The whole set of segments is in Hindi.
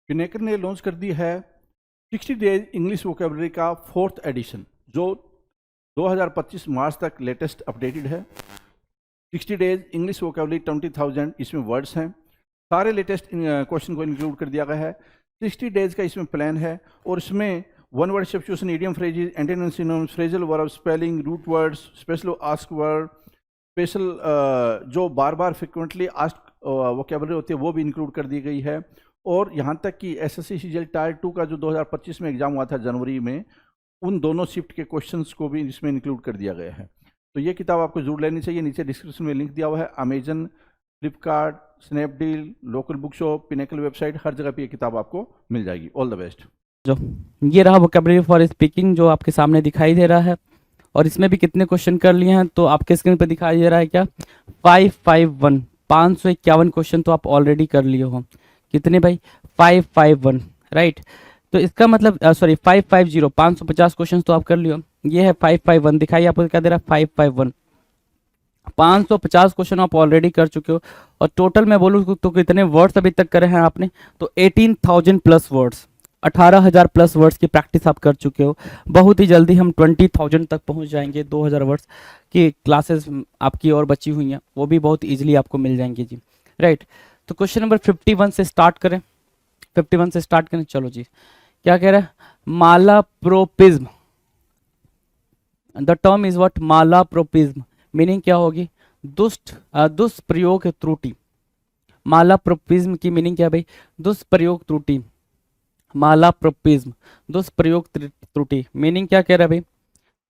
पिनेकर ने लॉन्च कर दी है 60 डेज इंग्लिश वोकेबलरी का 4th एडिशन, जो 2025 मार्च तक लेटेस्ट अपडेटेड है। 60 डेज इंग्लिश वोकेबलरी 20,000 इसमें वर्ड्स हैं। सारे लेटेस्ट क्वेश्चन को इंक्लूड कर दिया गया है। 60 डेज का इसमें प्लान है और इसमें one word substitution, idiom phrases, antonyms, synonyms, phrasal verb, spelling, root words, special ask word, special जो बार बार फ्रिक्वेंटली आस्क वोकेबलरी होती है वो भी इंक्लूड कर दी गई है। और यहाँ तक कि एसएससी सीजीएल टायर 2 का जो 2025 में एग्जाम हुआ था जनवरी में, उन दोनों शिफ्ट के क्वेश्चंस को भी इसमें इंक्लूड कर दिया गया है। तो ये किताब आपको जरूर लेनी चाहिए। नीचे डिस्क्रिप्शन में लिंक दिया हुआ है। Amazon, Flipkart, Snapdeal, local book shop, Pinnacle website, हर जगह पे ये किताब आपको मिल जाएगी। All the best. जो ये रहा वोकैबुलरी फॉर स्पीकिंग जो आपके सामने दिखाई दे रहा है, और इसमें भी कितने क्वेश्चन कर लिए हैं तो आपके स्क्रीन पर दिखाई दे रहा है क्या, 551 551 क्वेश्चन तो आप ऑलरेडी कर लिए हो। कितने भाई? 551, राइट। तो इसका मतलब सॉरी 550 550 क्वेश्चन तो आप कर लियो। ये है 551, दिखाइए आपको क्या दे रहा है, 551 550 क्वेश्चन आप ऑलरेडी कर चुके हो। और टोटल मैं बोलूँ तो कितने वर्ड्स अभी तक करे हैं आपने, तो 18,000 प्लस वर्ड्स, 18,000 प्लस वर्ड्स की प्रैक्टिस आप कर चुके हो। बहुत ही जल्दी हम 20,000 तक पहुंच जाएंगे। 2,000 वर्ड्स की क्लासेस आपकी और बची हुई हैं, वो भी बहुत इजीली आपको मिल जाएंगी जी, राइट। तो क्वेश्चन नंबर 51 से स्टार्ट करें। 51 से स्टार्ट करें, चलो जी। क्या कह रहा है? Malapropism, the term is what? Malapropism. Meaning क्या होगी? दुष्प्रयोग त्रुटि। मालाप्रोपिज्म की मीनिंग क्या है भाई? दुष्प्रयोग त्रुटि। मालाप्रोपिज्म, दुष्प्रयोग त्रुटि। मीनिंग क्या कह रहा है भाई?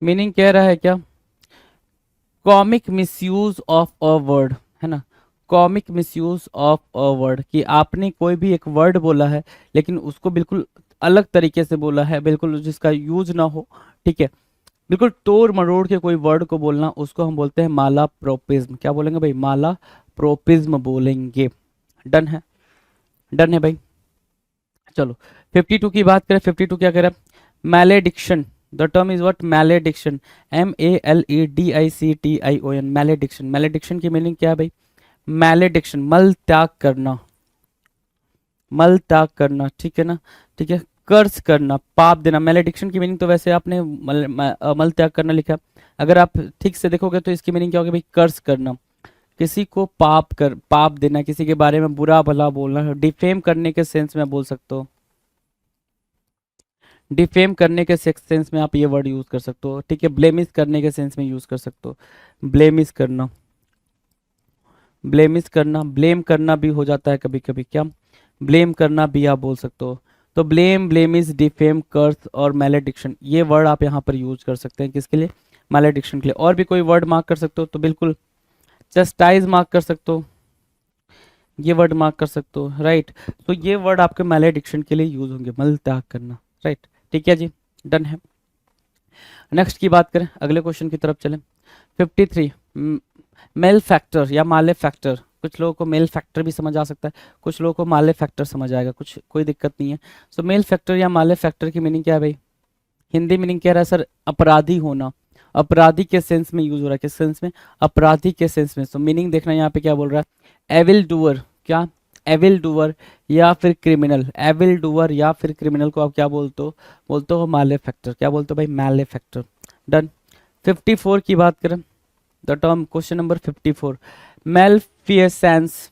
मीनिंग कह रहा है क्या? Comic misuse of a word, है ना। Comic misuse of a word, कि आपने कोई भी एक वर्ड बोला है लेकिन उसको बिल्कुल अलग तरीके से बोला है, बिल्कुल जिसका यूज ना हो, ठीक है, बिल्कुल तोड़ मरोड़ के कोई वर्ड को बोलना, उसको हम बोलते हैं मालाप्रोपिज्म। क्या बोलेंगे भाई? मालाप्रोपिज्म बोलेंगे। डन है? डन है भाई। चलो 52 की बात करें। 52 क्या कह रहा है? Malediction, the term is what? Malediction, MALEDICTION, malediction. Malediction की मीनिंग क्या है भाई? मैलेडिक्शन, मल त्याग करना, मल त्याग करना, ठीक है ना, ठीक है। कर्ज करना, पाप देना। मैलेडिक्शन की मीनिंग तो वैसे आपने मल त्याग करना लिखा, अगर आप ठीक से देखोगे तो इसकी मीनिंग क्या होगी भाई? कर्ज करना, किसी को पाप देना, किसी के बारे में बुरा भला बोलना। डिफेम करने के सेंस में बोल सकते हो, डिफेम करने के सेंस में आप ये वर्ड यूज कर सकते हो, ठीक है। ब्लेमिस करने के सेंस में यूज कर सकते हो, ब्लेमिस करना, ब्लेमिस करना, ब्लेम करना भी हो जाता है कभी कभी, क्या ब्लेम करना भी आप बोल सकते हो। तो ब्लेम, ब्लेमिस, डिफेम, कर्स और मैलेडिक्शन, ये वर्ड आप यहाँ पर यूज कर सकते हैं। किसके लिए? मैलेडिक्शन के लिए। और भी कोई वर्ड मार्क कर सकते हो तो बिल्कुल चस्टाइज मार्क कर सकते हो, ये वर्ड मार्क कर सकते हो, राइट। तो ये वर्ड आपके मैलेडिक्शन के लिए यूज होंगे, मल त्याग करना, राइट। ठीक है जी, डन है। नेक्स्ट की बात करें, अगले क्वेश्चन की तरफ चलें। 53, मेल फैक्टर या माले फैक्टर। कुछ लोगों को मेल फैक्टर भी समझ आ सकता है, कुछ लोगों को माले फैक्टर समझ आएगा, कुछ कोई दिक्कत नहीं है। सो मेल फैक्टर या माले फैक्टर की मीनिंग क्या है भाई? हिंदी मीनिंग कह रहा है सर अपराधी होना, अपराधी के सेंस में यूज हो रहा है। किस सेंस में? अपराधी के सेंस में। सो मीनिंग देखना यहाँ पे क्या बोल रहा है? एविल डूअर, क्या? एविल डूअर या फिर क्रिमिनल। एविल डूअर या फिर क्रिमिनल को आप क्या बोलते हो? बोलते हो माले फैक्टर। क्या बोलते हो भाई? माले फैक्टर। डन। 54 की बात करें, द टर्म, क्वेश्चन नंबर 54, मैलफियसेंस।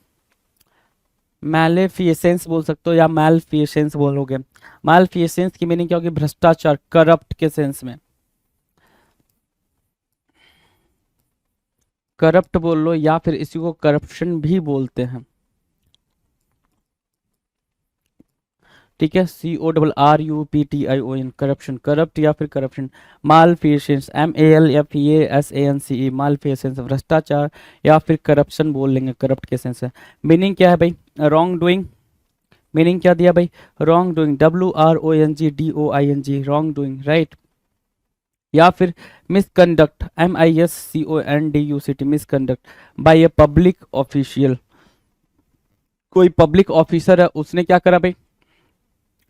मैलेफियसेंस बोल सकते हो या मैलफियसेंस बोलोगे। मैलफियसेंस की मीनिंग क्या होगी? भ्रष्टाचार, करप्ट के सेंस में। करप्ट बोल लो या फिर इसी को करप्शन भी बोलते हैं, ठीक है। CORRUPTION, करप्शन, करप्ट या फिर करप्शन। मालफियसेंस, MALFEASANCE, मालफियसेंस, भ्रष्टाचार या फिर करप्शन बोल लेंगे, करप्ट के सेंस है। मीनिंग क्या है भाई? Wrong doing. मीनिंग क्या दिया भाई? Wrongdoing, WRONGDOING, wrongdoing, right. या फिर misconduct, MISCONDUCT, misconduct by a public official. कोई पब्लिक ऑफिसर है, उसने क्या करा भाई?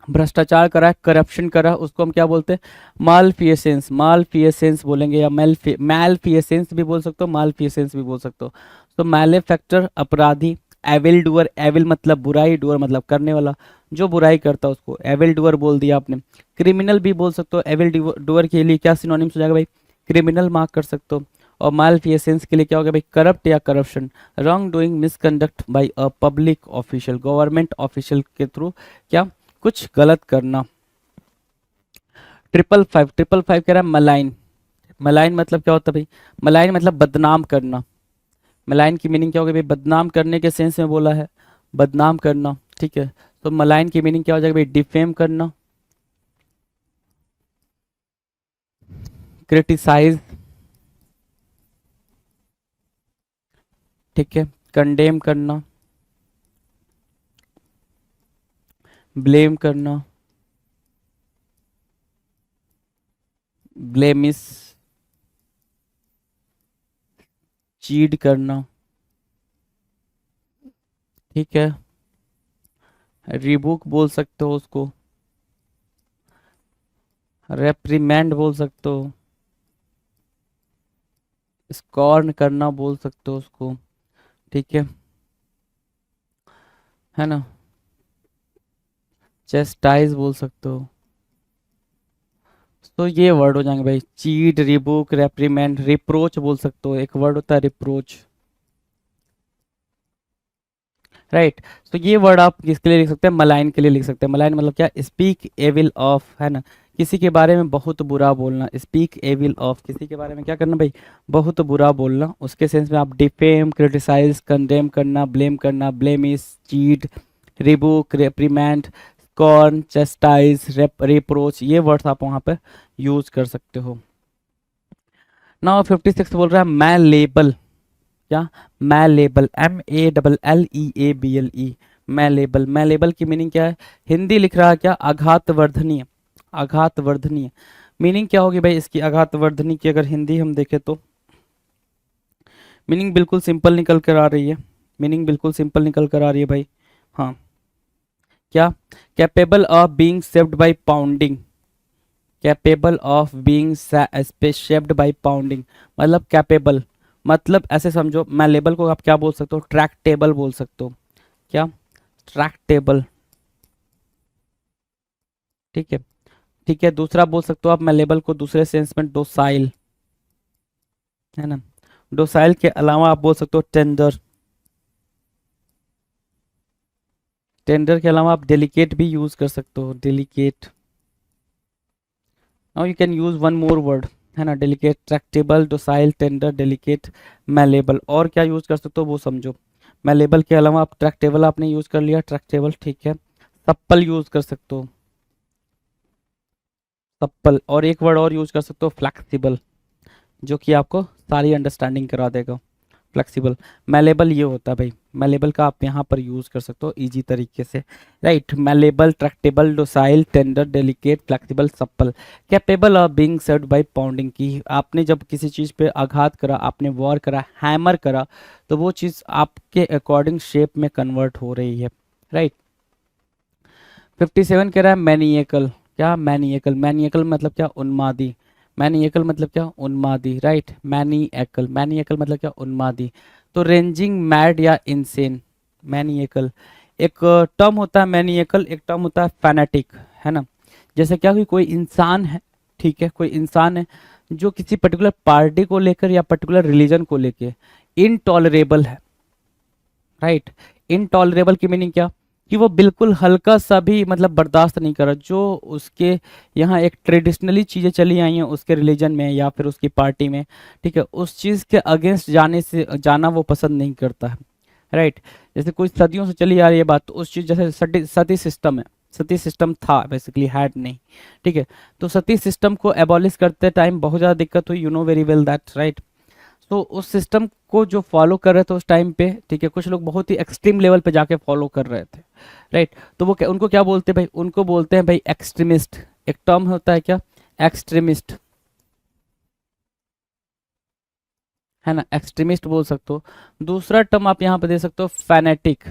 भ्रष्टाचार करा है, करप्शन करा, उसको हम क्या बोलते हैं? मालफियसेंस। मालफियसेंस बोलेंगे या मैलफियसेंस भी बोल सकते हो, मालफियसेंस भी बोल सकते हो। तो मैलेफैक्टर अपराधी, एविल डूअर, एविल मतलब बुराई, डूअर मतलब करने वाला, जो बुराई करता है उसको एविल डूअर बोल दिया आपने। क्रिमिनल भी बोल सकते हो, एविल डूअर के लिए क्या सिनोनिम्स हो जाएगा भाई, क्रिमिनल मार्क कर सकते हो। और मालफियसेंस के लिए क्या हो गया भाई, करप्ट या corruption, wrongdoing, misconduct by a public official, government official के थ्रू क्या कुछ गलत करना। 555 कह रहा है मलाइन, मलाइन मतलब क्या होता है भाई, मलाइन मतलब बदनाम करना। मलाइन की मीनिंग क्या होगी भाई, बदनाम करने के सेंस में बोला है, बदनाम करना, ठीक है। तो मलाइन की मीनिंग क्या हो जाएगा भाई, डिफेम करना, क्रिटिसाइज, ठीक है, कंडेम करना, ब्लेम करना, ब्लेमिस, चीट करना, ठीक है, रिबुक बोल सकते हो उसको, रेप्रीमेंड बोल सकते हो, स्कॉर्न करना बोल सकते हो उसको, ठीक है ना, चेस्टाइज बोल सकते हो। तो ये वर्ड हो जाएंगे भाई, चीट, रिबुक, रेप्रीमेंड, रिप्रोच बोल सकते हो, एक वर्ड होता है रिप्रोच, राइट। तो ये वर्ड आप किसके लिए लिख सकते हैं, मलाइन के लिए लिख सकते हैं। मलाइन मतलब क्या, स्पीक एविल ऑफ, है ना, किसी के बारे में बहुत बुरा बोलना, स्पीक एविल ऑफ, किसी के बारे में क्या करना भाई, बहुत बुरा बोलना। उसके सेंस में आप डिफेम, क्रिटिसाइज, कंडेम करना, ब्लेम करना, blemish, cheat, rebuke, reprimand, scorn, chastise, reproach, ये वर्ड्स आप वहाँ पर यूज कर सकते हो। नाउ 56 बोल रहा है मैं लेबल, क्या, मैं लेबल, MALLEABLE, मैं लेबल। मैं लेबल की मीनिंग क्या है, हिंदी लिख रहा है क्या, आघात वर्धनीय, आघात वर्धनीय। मीनिंग क्या होगी भाई इसकी, आघात वर्धनी की अगर हिंदी हम देखें तो मीनिंग बिल्कुल सिंपल निकल कर आ रही है, मीनिंग बिल्कुल सिंपल निकल कर आ रही है भाई। हाँ, क्या, capable of being shaped by pounding, capable of being shaped by pounding, मतलब कैपेबल, मतलब ऐसे समझो, मैं लेबल को आप क्या बोल सकते हो, ट्रैक्टेबल बोल सकते हो, क्या, ट्रैक्टेबल, ठीक है, ठीक है। दूसरा बोल सकते हो आप मैं लेबल को दूसरे सेंस में डोसाइल, है ना, डोसाइल के अलावा आप बोल सकते हो टेंडर, टेंडर के अलावा आप डेलिकेट भी यूज कर सकते हो, delicate. Now you can use one more word, है ना, delicate, Tractable, docile, tender, delicate, malleable. और क्या यूज कर सकते हो वो समझो। मैलेबल के अलावा आप ट्रैक्टेबल आपने यूज कर लिया, ट्रैक्टेबल, ठीक है। सप्पल यूज कर सकते हो, सप्पल। और एक वर्ड और यूज कर सकते हो, फ्लेक्सिबल, जो कि आपको सारी अंडरस्टैंडिंग करा देगा, फ्लेक्सिबल। मैलेबल ये होता है भाई, मैलेबल का आप यहाँ पर यूज कर सकते हो इजी तरीके से, right. Malleable, tractable, docile, tender, delicate, flexible, supple. Capable of being served by pounding, की आपने जब किसी चीज पे आघात करा, आपने वॉर करा, हैमर करा, तो वो चीज आपके अकॉर्डिंग शेप में कन्वर्ट हो रही है, राइट। 57 कह रहा है मैनिएकल, क्या, मैनिएकल, मैनिएकल मतलब क्या, उन्मादी, मैनिएकल मतलब क्या, उन्मादी, राइट। मैनिएकल, मैनिएकल मतलब क्या, उन्मादी। तो रेंजिंग मैड या इंसेन, मैनिएकल। एक टर्म होता है मैनिएकल, एक टर्म होता है फैनेटिक, है ना। जैसे क्या, कोई इंसान है, ठीक है, कोई इंसान है जो किसी पर्टिकुलर पार्टी को लेकर या पर्टिकुलर रिलीजन को लेकर इनटॉलरेबल है, राइट। इनटॉलरेबल की मीनिंग क्या, कि वो बिल्कुल हल्का सा भी मतलब बर्दाश्त नहीं कर रहा, जो उसके यहाँ एक ट्रेडिशनली चीज़ें चली आई हैं उसके रिलीजन में या फिर उसकी पार्टी में, ठीक है, उस चीज़ के अगेंस्ट जाना वो पसंद नहीं करता है, राइट। जैसे कोई सदियों से चली आ रही है बात, तो उस चीज़, जैसे सती सिस्टम है, सती सिस्टम था बेसिकली, हैड नहीं, ठीक है। तो सती सिस्टम को एबॉलिश करते टाइम बहुत ज़्यादा दिक्कत हुई, you know very well that, right. तो उस सिस्टम को जो फॉलो कर रहे थे उस टाइम पे, ठीक है, कुछ लोग बहुत ही एक्सट्रीम लेवल पे जाके फॉलो कर रहे थे, राइट। तो वो उनको क्या बोलते हैं भाई, उनको बोलते हैं भाई एक्सट्रीमिस्ट। एक टर्म होता है क्या, एक्सट्रीमिस्ट, है ना, एक्सट्रीमिस्ट बोल सकते हो। दूसरा टर्म आप यहाँ पे दे सकते हो फैनेटिक,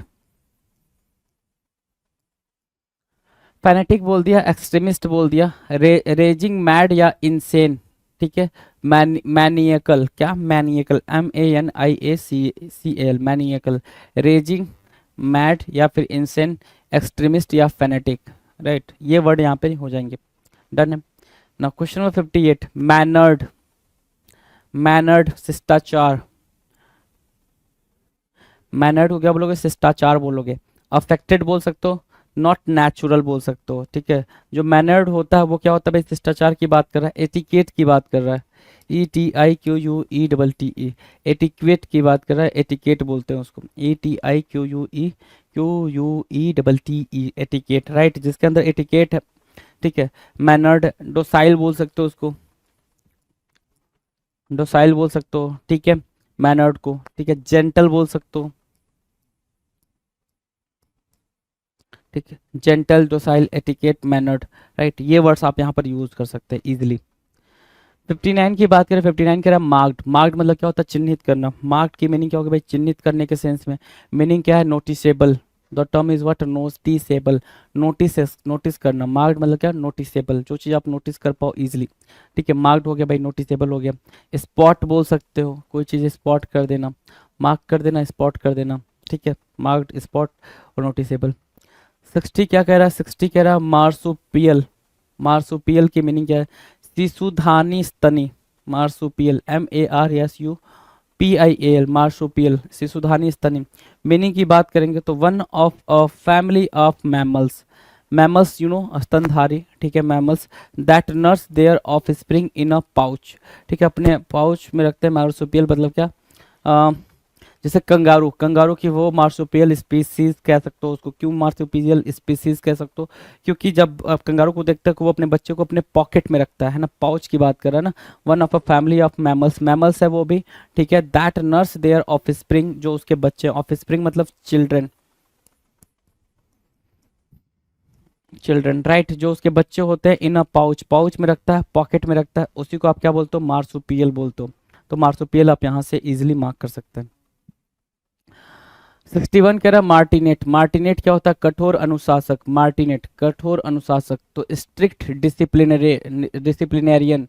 फैनेटिक बोल दिया, एक्सट्रीमिस्ट बोल दिया, रेजिंग मैड या इंसेन, ठीक है। मैनिएकल, क्या, मैनिएकल, MANIACAL, मैनिएकल, रेजिंग मैड या फिर इंसेन, एक्सट्रीमिस्ट या फेनेटिक, राइट, ये वर्ड यहाँ पे हो जाएंगे। डन है ना। क्वेश्चन नंबर 58, मैनर्ड, मैनर्ड शिष्टाचार, मैनर्ड को क्या बोलोगे, शिष्टाचार बोलोगे। अफेक्टेड बोल सकते हो, नॉट नेचुरल बोल सकते हो, ठीक है। जो मैनर्ड होता है वो क्या होता है भाई, शिष्टाचार की बात कर रहा है, एटिकेट की बात कर रहा है, ETIQUE, एटिक्वेट की बात कर रहा है, एटिकेट बोलते हैं उसको, ETIQUE, एटिकेट, राइट, जिसके अंदर एटिकेट है, ठीक है। मैनर्ड, डोसाइल बोल सकते हो उसको, डोसाइल बोल सकते हो, ठीक है, मैनर्ड को, ठीक है। जेंटल बोल सकते हो, ठीक है, gentle, docile, etiquette, mannered, right, ये वर्ड्स आप यहाँ पर यूज कर सकते हैं इजिली। 59 की बात करें, 59 कह रहा है मार्क्ड, मार्क्ड मतलब क्या होता है, चिन्हित करना। मार्क्ड की मीनिंग क्या होगी भाई, चिन्हित करने के सेंस में। मीनिंग क्या है, noticeable, the term is what, noticeable, notice, notice करना। मार्क्ड मतलब क्या, नोटिसेबल, जो चीज़ आप नोटिस कर पाओ इजिली, ठीक है। मार्क्ड हो गया भाई, नोटिसेबल हो गया। स्पॉट बोल सकते हो, कोई चीज़ स्पॉट कर देना, मार्क कर देना, स्पॉट कर देना, ठीक है। मार्क्ड, स्पॉट और नोटिसेबल। 60 क्या कह रहा है, 60 कह रहा है मार्सुपियल, मार्सुपियल की मीनिंग क्या है, शिशुधानी स्तनी, मार्सुपियल, MARSUPIAL, मार्सुपियल, शिशुधानी स्तनी। मीनिंग की बात करेंगे तो one of a family of mammals, mammals you know स्तनधारी, ठीक है, mammals that nurse their offspring in a pouch, ठीक है, अपने पाउच में रखते हैं। मार्सुपियल मतलब क्या, जैसे कंगारू, कंगारू की वो मार्सुपियल स्पीसीज कह सकते हो उसको। क्यों मार्सुपियल स्पीसीज कह सकते हो, क्योंकि जब आप कंगारू को देखते हो वो अपने बच्चे को अपने पॉकेट में रखता है ना, पाउच की बात कर रहा है ना। One of a family of mammals, mammals है वो भी, ठीक है। That nurse their offspring, जो उसके बच्चे, ऑफ स्प्रिंग मतलब चिल्ड्रन, चिल्ड्रन, राइट, जो उसके बच्चे होते हैं इन अ पाउच, पाउच में रखता है, पॉकेट में रखता है, उसी को आप क्या बोलते हो, मार्सुपियल बोलते हो। तो मार्सुपियल आप यहाँ से इजिली मार्क कर सकते हैं। 61 कह रहा है मार्टिनेट, मार्टिनेट क्या होता है, कठोर अनुशासक, मार्टिनेट कठोर अनुशासक। तो strict disciplinary, disciplinarian,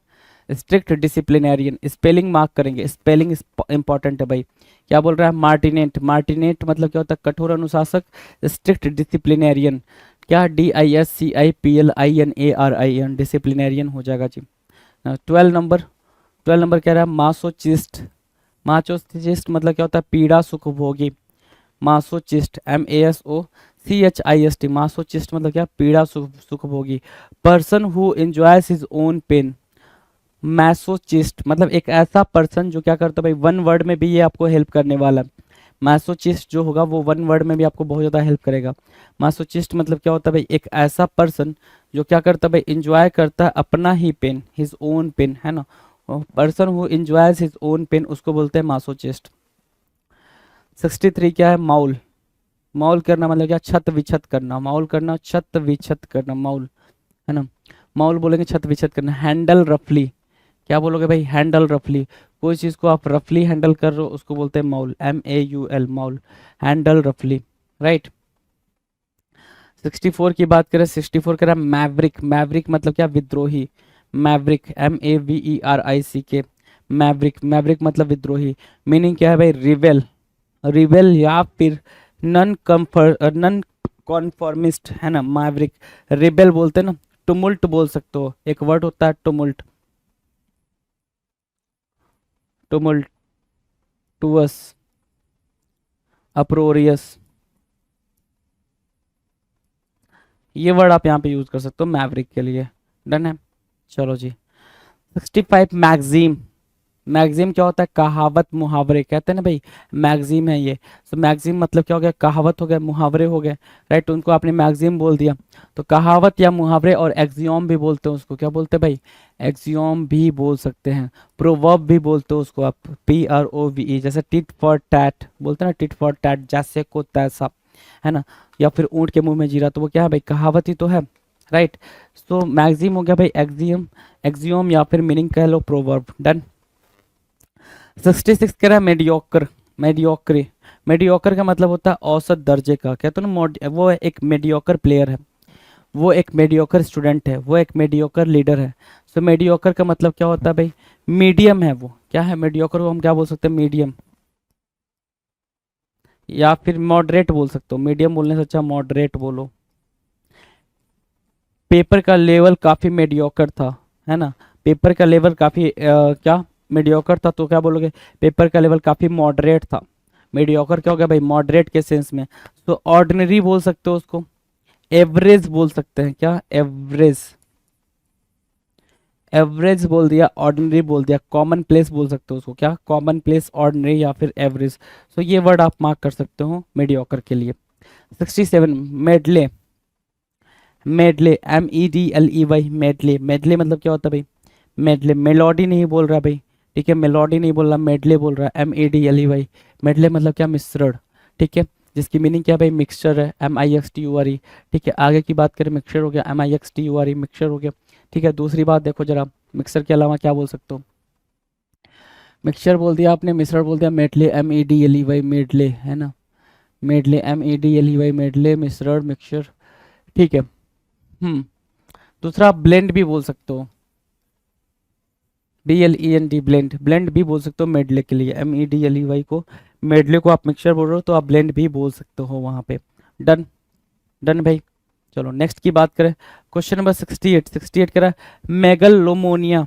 strict disciplinarian, spelling mark करेंगे, स्पेलिंग इंपॉर्टेंट है भाई। क्या बोल रहा है, मार्टिनेट, मार्टिनेट मतलब क्या होता है, कठोर अनुशासक, स्ट्रिक्ट डिसिप्लिनेरियन, क्या DISCIPLINARIN, डिसिप्लिनेरियन हो जाएगा जी। 12 नंबर, 12 नंबर कह रहा है मासोचिस्ट, मासोचिस्ट मतलब क्या होता है, पीड़ा सुखभोगी, मासोचिस्ट, MASOCHIST, मासोचिस्ट मतलब क्या, पीड़ा सुखभोगी। Person who enjoys his own pain, masochist मतलब एक ऐसा पर्सन जो क्या करता है भाई, वन वर्ड में भी ये आपको हेल्प करने वाला है। मैसोचिस्ट जो होगा वो वन वर्ड में भी आपको बहुत ज़्यादा हेल्प करेगा। मैसोचिस्ट मतलब क्या होता है भाई, एक ऐसा पर्सन जो क्या करता है भाई, इंजॉय करता है अपना ही पेन, हिज ओन पेन, है ना। Person who enjoys his own pain उसको बोलते हैं मासोचिस्ट। 63 क्या है, माउल, माउल करना मतलब क्या, छत विछत करना, माउल करना, छत विछत करना, माउल, है ना। माउल बोलेंगे छत विछत करना। हैंडल रफली, क्या बोलोगे भाई, हैंडल रफली, कोई चीज़ को आप रफली हैंडल कर रहे हो उसको बोलते हैं माउल, MAUL, माउल, हैंडल रफली, राइट। 64 की बात करें, 64 कह रहा है मैवरिक, मैवरिक मतलब क्या, विद्रोही, मैवरिक, MAVERICK, मैवरिक, मैवरिक मतलब विद्रोही। मीनिंग क्या है भाई, रिवेल, रिबेल या फिर नन कम्फर्ट, नन कॉन्फॉर्मिस्ट, है ना, मैवरिक। रिबेल बोलते हैं ना, टुमुल्ट बोल सकते हो, एक वर्ड होता है टुमुल्ट, टुमल्टुअस, अप्रोरियस, ये वर्ड आप यहाँ पे यूज कर सकते हो मैवरिक के लिए। डन है, चलो जी। 65 मैगजीम, मैगजीम क्या होता है, कहावत मुहावरे, कहते हैं ना भाई, मैगजीम है ये। तो मैगजीम मतलब क्या हो गया, कहावत हो गया, मुहावरे हो गए, राइट, उनको आपने मैगजीम बोल दिया। तो कहावत या मुहावरे, और एक्सियोम भी बोलते हैं उसको, क्या बोलते हैं भाई, एक्सियोम भी बोल सकते हैं। प्रोवर्ब भी बोलते हो उसको आप, PROVE, जैसे टिट फॉर टैट बोलते हैं ना, टिट फॉर टैट, जैसे को तैसा, है ना। या फिर ऊँट के मुंह में जीरा, तो वो क्या है भाई, कहावत ही तो है, राइट। तो मैगजीम हो गया भाई एक्सियम, एक्सियोम या फिर मीनिंग कह लो प्रोवर्ब। डन। 66 कह रहा है मेडियोकर, मेडियोक्री, मेडियोकर का मतलब होता है औसत दर्जे का, कहते हैं ना, वो एक मेडियोकर प्लेयर है, वो एक मेडियोकर स्टूडेंट है, वो एक मेडियोकर लीडर है। सो मेडियोकर का मतलब क्या होता है भाई, मीडियम है वो, क्या है मेडियोकर को हम क्या बोल सकते हैं, मीडियम, या फिर मॉडरेट बोल सकते हो, मीडियम बोलने से अच्छा मॉडरेट बोलो। पेपर का लेवल काफ़ी मेडियोकर था, है ना, पेपर का लेवल काफ़ी क्या मेडियोकर था, तो क्या बोलोगे, पेपर का लेवल काफ़ी मॉडरेट था। मेडियोकर क्या हो गया भाई, मॉडरेट के सेंस में। तो ऑर्डिनरी बोल सकते हो उसको, एवरेज बोल सकते हैं, क्या एवरेज, एवरेज बोल दिया, ऑर्डिनरी बोल दिया, कॉमन प्लेस बोल सकते हो उसको, क्या कॉमन प्लेस, ऑर्डिनरी या फिर एवरेज। तो ये वर्ड आप मार्क कर सकते हो मेडियोकर के लिए। 67 medley, medley MEDLEY, medley, medley मतलब क्या होता है भाई, मेडले, मेलोडी नहीं बोल रहा भाई, ठीक है, मेलोडी नहीं बोल रहा, मेडले बोल रहा है, MEDLEY। मेडले मतलब क्या, मिश्रण, ठीक है, जिसकी मीनिंग क्या है भाई, मिक्सचर है, MIXTURE, ठीक है। आगे की बात करें, मिक्सचर हो गया, MIXTURE, मिक्सचर हो गया, ठीक है। दूसरी बात देखो जरा, मिक्सर के अलावा क्या बोल सकते हो, मिक्सचर बोल दिया आपने, मिश्रण बोल दिया, मेडले MEDLEY, मेडले, है ना, मेडले MEDLEY, मेडले, मिश्रण, मिक्सचर, ठीक है। दूसरा ब्लेंड भी बोल सकते हो, BLEND, ब्लेंड, ब्लेंड भी बोल सकते हो मेडले के लिए, MEDLEY को, मेडले को आप मिक्सचर बोल रहे हो तो आप ब्लेंड भी बोल सकते हो वहाँ पे। डन, डन भाई। चलो नेक्स्ट की बात करें, क्वेश्चन नंबर 68, 68 कह रहा है मेगलोमोनिया,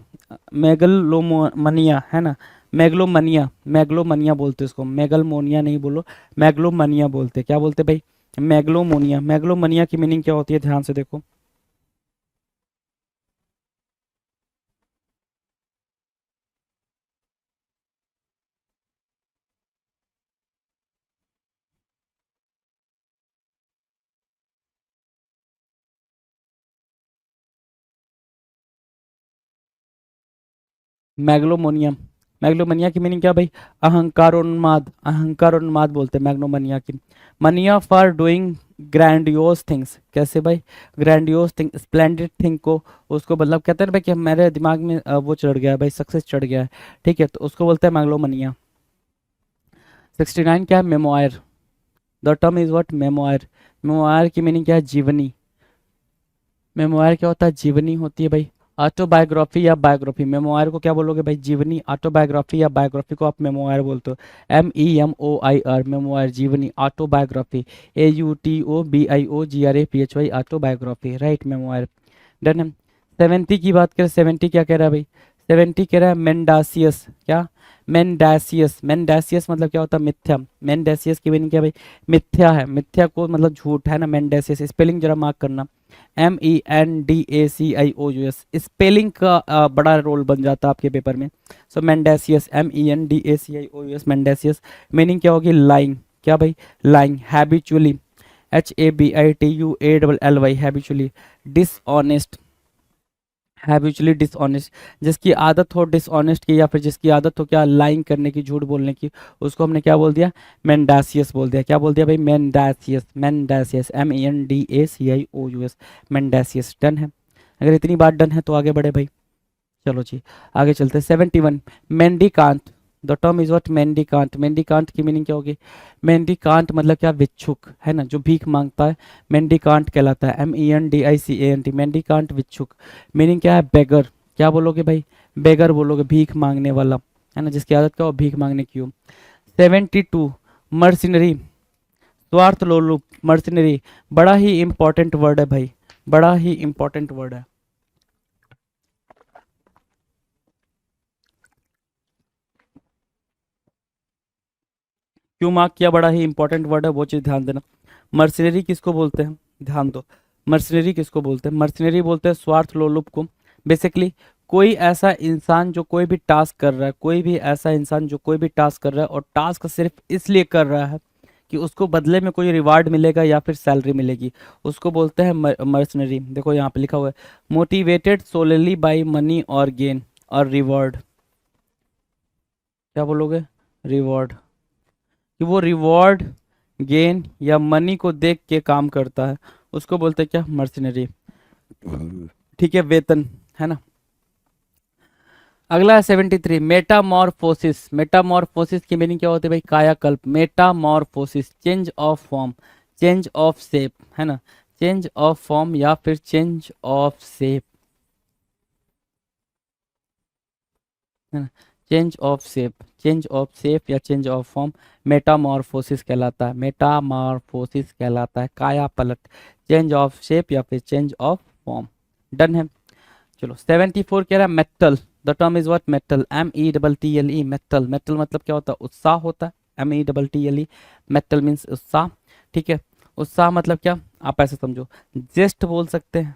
मेगलोमोनिया, है ना, मेगलोमनिया, मेगलोमनिया बोलते हैं इसको, मेगलमोनिया नहीं बोलो, मेगलोमनिया बोलते हैं। क्या बोलते हैं भाई, मेगलोमोनिया। मेगलोमनिया की मीनिंग क्या होती है, ध्यान से देखो, मैग्लोमोनिया, मैग्लोमनिया की मीनिंग क्या भाई, अहंकारोन्माद, अहंकारोन्माद बोलते हैं मैग्नोमनिया की। मनिया फॉर डूइंग ग्रैंडियोस थिंग्स, कैसे भाई, ग्रैंडियोस थिंग, स्प्लेंडेड थिंग को, उसको मतलब कहते हैं ना भाई कि मेरे दिमाग में वो चढ़ गया है भाई, सक्सेस चढ़ गया है, ठीक है, तो उसको बोलते हैं मैग्लोमनिया। 69 क्या है, memoir, the term is what, memoir. Memoir की मीनिंग क्या है, जीवनी। मेमोयर क्या होता है, जीवनी होती है भाई, ऑटोबायोग्राफी या बायोग्राफी। मेमोयर को क्या बोलोगे भाई, जीवनी, ऑटोबायोग्राफी या बायोग्राफी को आप मेमोयर बोलते हो, MEMOIR, मेमोयर, जीवनी, autobiography, AUTOBIOGRAPHY, autobiography, right, memoir, done है। 70 की बात करें, 70 क्या कह रहा है भाई, 70 कह रहा है मेंडासियस, क्या, मेंडासियस, मेंडासियस मतलब क्या होता है, मिथ्या। मेंडासियस की मीनिंग क्या है भाई, मिथ्या है, मिथ्या को मतलब झूठ, है ना, मेंडासियस, स्पेलिंग जरा मार्क करना, MENDACIOUS, स्पेलिंग का बड़ा रोल बन जाता है आपके पेपर में। सो मेंडेसियस, MENDACIOUS, मेंडेसियस, मीनिंग क्या होगी, लाइंग, क्या भाई, lying, habitually, HABITUALLY, habitually, dishonest, habitually dishonest, जिसकी आदत हो डिसऑनेस्ट की, या फिर जिसकी आदत हो क्या, लाइंग करने की, झूठ बोलने की, उसको हमने क्या बोल दिया, मेंडासियस बोल दिया। क्या बोल दिया भाई, मेंडासियस, मेंडासियस, MENDACIOUS, मेंडासियस, डन है। अगर इतनी बात डन है तो आगे बढ़े भाई, चलो जी आगे चलते हैं। 71 मेंडिकांत, द टर्म इज व्हाट, मेंडिकांत। मेंडिकांत की मीनिंग क्या होगी, मेंडिकांत मतलब क्या, भिक्षुक, है ना, जो भीख मांगता है, मेंडिकांत कहलाता है, MENDICANT, मेंडिकांत, भिक्षुक। मीनिंग क्या है, बेगर, क्या बोलोगे भाई, बेगर बोलोगे, भीख मांगने वाला, है ना, जिसकी आदत क्या हो, भीख मांगने की हो। 72 मर्सिनरी, स्वार्थ लोलुप, मर्सिनरी, बड़ा ही इंपॉर्टेंट वर्ड है भाई, बड़ा ही इंपॉर्टेंट वर्ड है। क्यों मार्क किया, बड़ा ही इंपॉर्टेंट वर्ड है, वो चीज़ ध्यान देना। मर्सिनरी किसको बोलते हैं, ध्यान दो, मर्सिनरी किसको बोलते हैं, मर्सिनरी बोलते हैं स्वार्थ लोलुप को। बेसिकली कोई ऐसा इंसान जो कोई भी टास्क कर रहा है, कोई भी ऐसा इंसान जो कोई भी टास्क कर रहा है और टास्क सिर्फ इसलिए कर रहा है कि उसको बदले में कोई रिवार्ड मिलेगा या फिर सैलरी मिलेगी, उसको बोलते हैं मर्सनरी। देखो यहाँ पे लिखा हुआ है, मोटिवेटेड सोलली बाय मनी और गेन और रिवॉर्ड, क्या बोलोगे, रिवॉर्ड, कि वो रिवॉर्ड, गेन या मनी को देख के काम करता है, उसको बोलते हैं क्या, मर्सिनरी, ठीक है, वेतन, है ना। अगला है 73 मेटामॉर्फोसिस। मेटामॉर्फोसिस की मीनिंग क्या होती है भाई, कायाकल्प, Metamorphosis, change of form, change of shape, है ना, चेंज ऑफ फॉर्म या फिर चेंज ऑफ शेप, है ना, चेंज ऑफ शेप या चेंज ऑफ फॉर्म मेटामॉर्फोसिस कहलाता है, मेटामॉर्फोसिस कहलाता है, काया पलट, चेंज ऑफ शेप या फिर चेंज ऑफ फॉर्म। डन है। चलो 74 कह रहा है metal, the term is what, metal, METTLE, metal, metal मतलब क्या होता है, उत्साह होता है, METTLE, मेटल मीन्स उत्साह। ठीक है, उत्साह मतलब क्या, आप ऐसे समझो, जेस्ट बोल सकते हैं,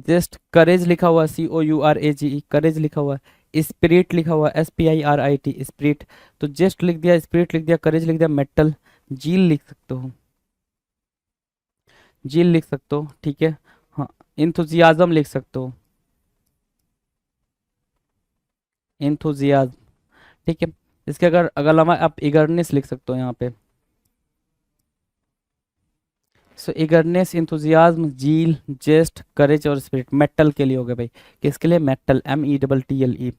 जेस्ट, करेज लिखा हुआ है COURAGE, करेज लिखा हुआ है, स्पिरिट लिखा हुआ है SPIRIT, स्पिरिट, तो जेस्ट लिख दिया, स्पिरिट लिख दिया, करेज लिख दिया, मेटल, जील लिख सकते हो, जील लिख सकते हो। ठीक है, हाँ, इंथुजियाज्म लिख सकते हो, इंथुजियाज्म। ठीक है, इसके अगर अगर अलावा आप ईगरनेस लिख सकते हो यहाँ पे, सो ईगरनेस, इंथुजियाज्म, जील, जेस्ट, करेज और स्पिरिट मेटल के लिए हो गए भाई, किसके लिए, मेटल, METTLE।